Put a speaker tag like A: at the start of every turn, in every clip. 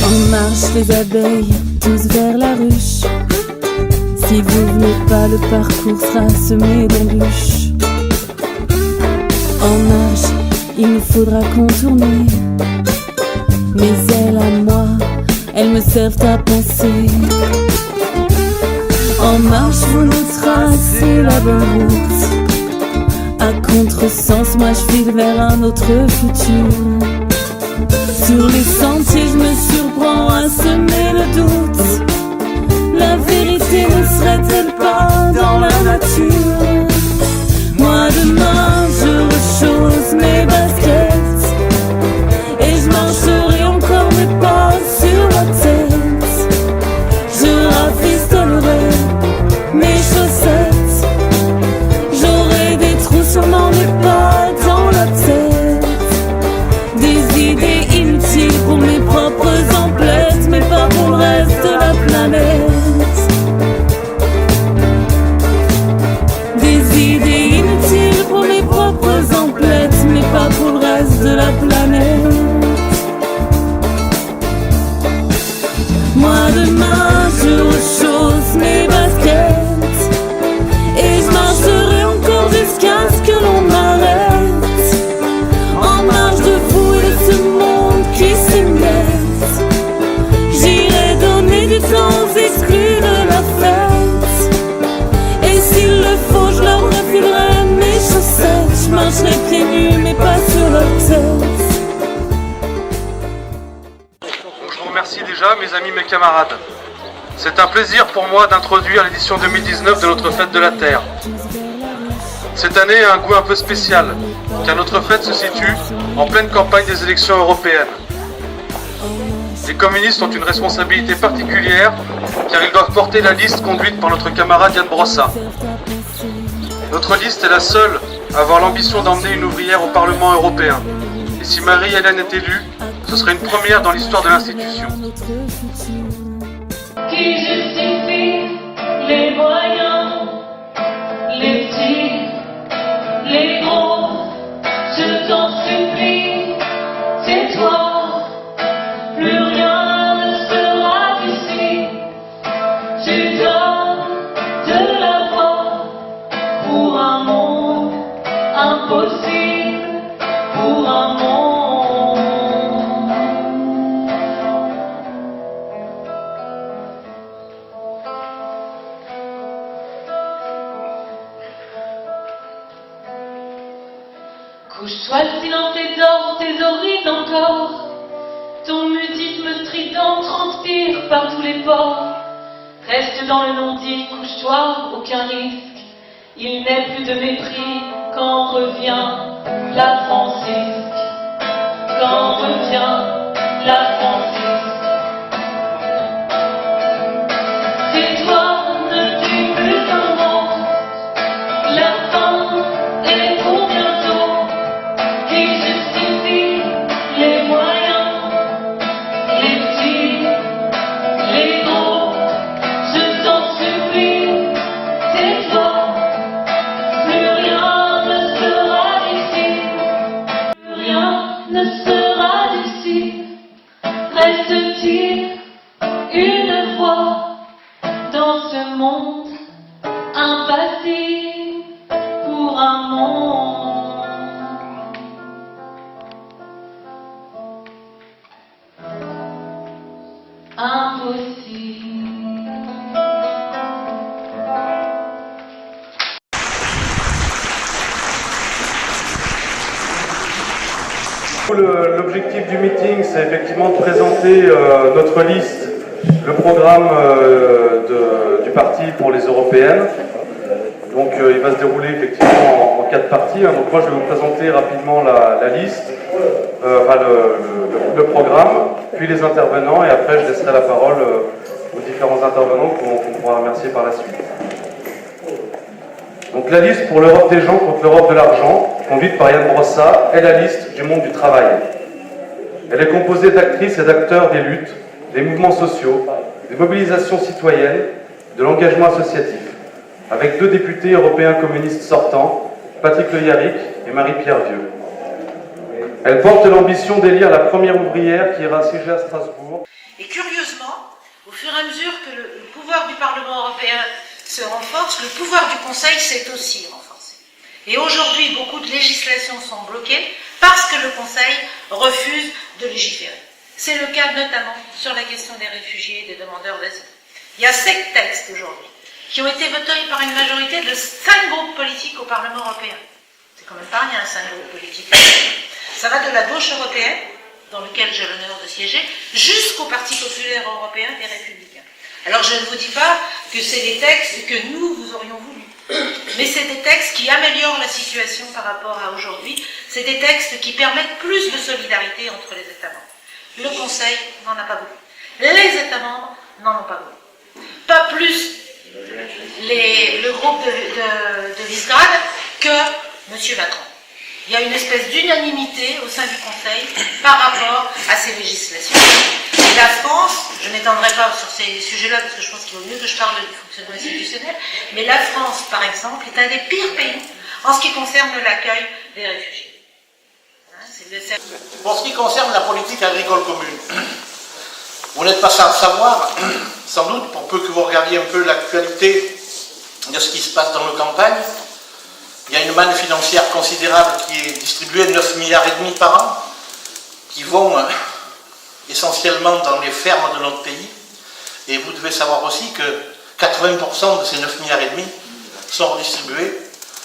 A: En marche les abeilles, tous vers la ruche. Si vous venez pas, le parcours sera semé d'embûches. En marche, il nous faudra contourner. Mais elles à moi, elles me servent à penser. En marche, vous nous tracez la bonne route. À contresens, moi je file vers un autre futur. Sur les sentiers, je me surprends à semer le doute. La vérité ne serait-elle pas dans la nature? Moi demain, je rechausse mes baskets et je marcherai encore mes pas sur la tête. Je rafistolerai mes chaussettes. J'aurai des trous sûrement mais pas dans la tête. Des idées inutiles pour mes propres emplettes, mais pas pour le reste de la planète. Des idées inutiles pour mes propres emplettes, mais pas pour le reste de la planète. Moi demain je rechausse mes baskets et je marcherai encore jusqu'à ce que l'on m'arrête. En marge de vous et de ce monde qui s'émiette, j'irai donner du temps aux exclus de la fête. Et s'il le faut, je leur refilerai mes chaussettes. Je marcherai pieds nus mais pas sur leur tête.
B: Je vous remercie déjà, mes amis, mes camarades. C'est un plaisir pour moi d'introduire l'édition 2019 de notre fête de la Terre. Cette année a un goût un peu spécial, car notre fête se situe en pleine campagne des élections européennes. Les communistes ont une responsabilité particulière, car ils doivent porter la liste conduite par notre camarade Ian Brossat. Notre liste est la seule à avoir l'ambition d'emmener une ouvrière au Parlement européen. Et si Marie-Hélène est élue, ce serait une première dans l'histoire de l'institution.
C: Qui justifie les moyens, les petits, les gros, je t'en supplie, c'est toi, plus rien ne sera d'ici. Tu donnes de la voix pour un monde impossible, pour un monde. Couche-toi, silence et dors, thésaurise encore. Ton mutisme strident transpire par tous les pores. Reste dans le non-dit, couche-toi, aucun risque. Il n'est plus de mépris quand revient la Francisque. Quand revient la Francisque. C'est toi, ne dis plus un mot. La fin est pour bientôt. Qui justifie les moyens, les petits, les gros, je t'en supplie, c'est toi, plus rien ne sera d'ici, plus rien ne sera d'ici, reste-t-il une voix dans ce monde impassible pour un monde impossible.
B: L'objectif du meeting, c'est effectivement de présenter notre liste, le programme du parti pour les européennes. Donc il va se dérouler effectivement en 4 parties. Donc moi je vais vous présenter rapidement la liste, le programme, puis les intervenants, et après je laisserai la parole aux différents intervenants qu'on pourra remercier par la suite. Donc la liste pour l'Europe des gens contre l'Europe de l'argent, conduite par Ian Brossat, est la liste du monde du travail. Elle est composée d'actrices et d'acteurs des luttes, des mouvements sociaux, des mobilisations citoyennes, de l'engagement associatif, avec 2 députés européens communistes sortants, Patrick Le Yarrick et Marie-Pierre Vieux. Elle porte l'ambition d'élire la première ouvrière qui ira siéger à Strasbourg.
D: Et curieusement, au fur et à mesure que le pouvoir du Parlement européen se renforce, le pouvoir du Conseil s'est aussi renforcé. Et aujourd'hui, beaucoup de législations sont bloquées parce que le Conseil refuse de légiférer. C'est le cas notamment sur la question des réfugiés et des demandeurs d'asile. Il y a 7 textes aujourd'hui qui ont été votés par une majorité de 5 groupes politiques au Parlement européen. C'est quand même pas rien, 5 groupes politiques. Ça va de la gauche européenne, dans lequel j'ai l'honneur de siéger, jusqu'au Parti populaire européen des Républicains. Alors je ne vous dis pas que c'est des textes que nous aurions voulu, mais c'est des textes qui améliorent la situation par rapport à aujourd'hui, c'est des textes qui permettent plus de solidarité entre les États membres. Le Conseil n'en a pas beaucoup. Les États membres n'en ont pas beaucoup. Pas plus le groupe de Visegrad que M. Macron. Il y a une espèce d'unanimité au sein du Conseil par rapport à ces législations. Et la France, je ne m'étendrai pas sur ces sujets-là parce que je pense qu'il vaut mieux que je parle du fonctionnement institutionnel, mais la France, par exemple, est un des pires pays en ce qui concerne l'accueil des réfugiés.
E: Pour ce qui concerne la politique agricole commune, vous n'êtes pas sans savoir, sans doute, pour peu que vous regardiez un peu l'actualité de ce qui se passe dans nos campagnes, il y a une manne financière considérable qui est distribuée, 9,5 milliards par an, qui vont essentiellement dans les fermes de notre pays. Et vous devez savoir aussi que 80% de ces 9,5 milliards sont redistribués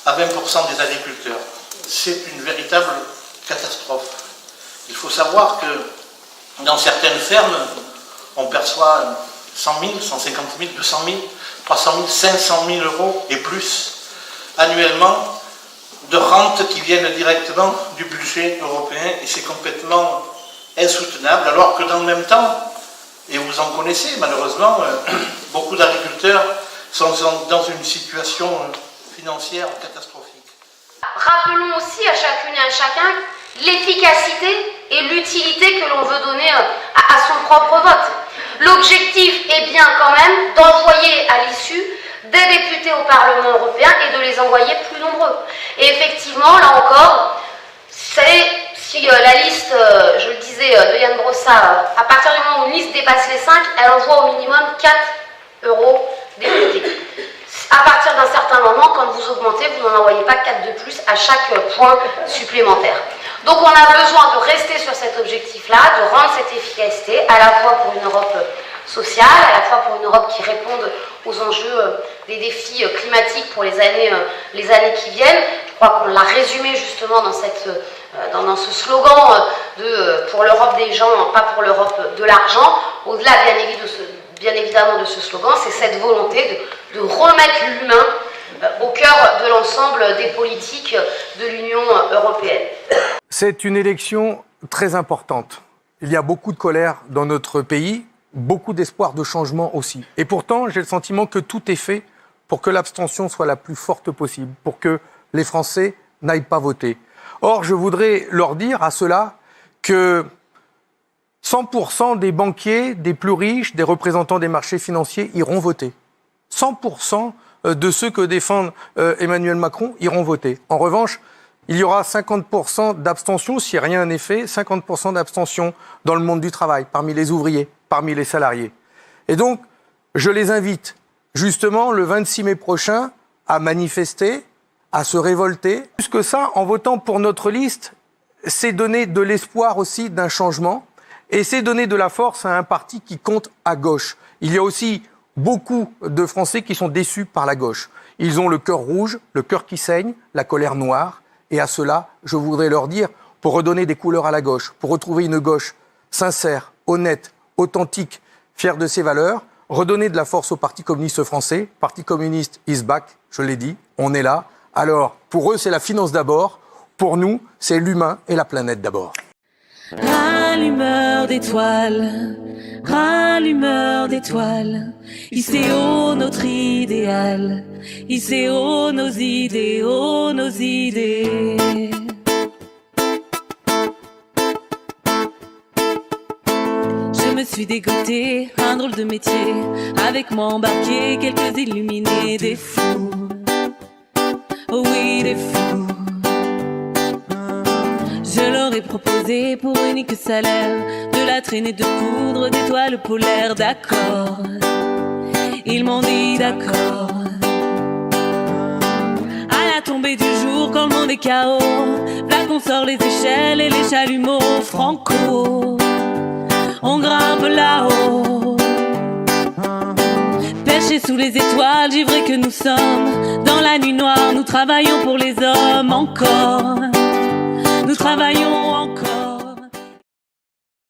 E: à 20% des agriculteurs. C'est une véritable catastrophe. Il faut savoir que dans certaines fermes, on perçoit 100 000, 150 000, 200 000, 300 000, 500 000 euros et plus annuellement de rentes qui viennent directement du budget européen et c'est complètement insoutenable alors que dans le même temps, et vous en connaissez malheureusement, beaucoup d'agriculteurs sont dans une situation financière catastrophique.
F: Rappelons aussi à chacune et à chacun l'efficacité et l'utilité que l'on veut donner à son propre vote. L'objectif est bien quand même d'envoyer à l'issue des députés au Parlement européen et de les envoyer plus nombreux. Et effectivement, là encore, si la liste, je le disais, de Yann Brossat, à partir du moment où une liste dépasse les 5, elle envoie au minimum 4 eurodéputés. À partir d'un certain moment, quand vous augmentez, vous n'en envoyez pas 4 de plus à chaque point supplémentaire. Donc on a besoin de rester sur cet objectif-là, de rendre cette efficacité, à la fois pour une Europe sociale, à la fois pour une Europe qui réponde aux enjeux des défis climatiques pour les années qui viennent. Je crois qu'on l'a résumé justement dans ce slogan pour l'Europe des gens, pas pour l'Europe de l'argent. Au-delà bien évidemment de ce slogan, c'est cette volonté de remettre l'humain au cœur de l'ensemble des politiques de l'Union européenne.
G: C'est une élection très importante. Il y a beaucoup de colère dans notre pays, beaucoup d'espoir de changement aussi. Et pourtant, j'ai le sentiment que tout est fait pour que l'abstention soit la plus forte possible, pour que les Français n'aillent pas voter. Or, je voudrais leur dire à ceux-là que 100% des banquiers, des plus riches, des représentants des marchés financiers iront voter. 100% de ceux que défend Emmanuel Macron iront voter. En revanche, il y aura 50% d'abstention, si rien n'est fait, 50% d'abstention dans le monde du travail, parmi les ouvriers, parmi les salariés. Et donc, je les invite, justement, le 26 mai prochain, à manifester, à se révolter. Plus que ça, en votant pour notre liste, c'est donner de l'espoir aussi d'un changement, et c'est donner de la force à un parti qui compte à gauche. Il y a aussi beaucoup de Français qui sont déçus par la gauche. Ils ont le cœur rouge, le cœur qui saigne, la colère noire. Et à cela, je voudrais leur dire, pour redonner des couleurs à la gauche, pour retrouver une gauche sincère, honnête, authentique, fière de ses valeurs, redonner de la force au Parti communiste français. Parti communiste is back, je l'ai dit, on est là. Alors, pour eux, c'est la finance d'abord. Pour nous, c'est l'humain et la planète d'abord.
A: Rallumeur d'étoiles, rallumeur d'étoiles, hissez haut notre idéal, hissez haut nos idéaux, nos idées. Je me suis dégoté, un drôle de métier, avec moi embarqué quelques illuminés, des fous, oui des fous. Je leur ai proposé pour unique salaire de la traînée de poudre d'étoiles polaires. D'accord, ils m'ont dit d'accord. À la tombée du jour, quand le monde est chaos, là qu'on sort les échelles et les chalumeaux. Franco, on grimpe là-haut, perchés sous les étoiles, givrés que nous sommes. Dans la nuit noire, nous travaillons pour les hommes encore. Nous travaillons encore.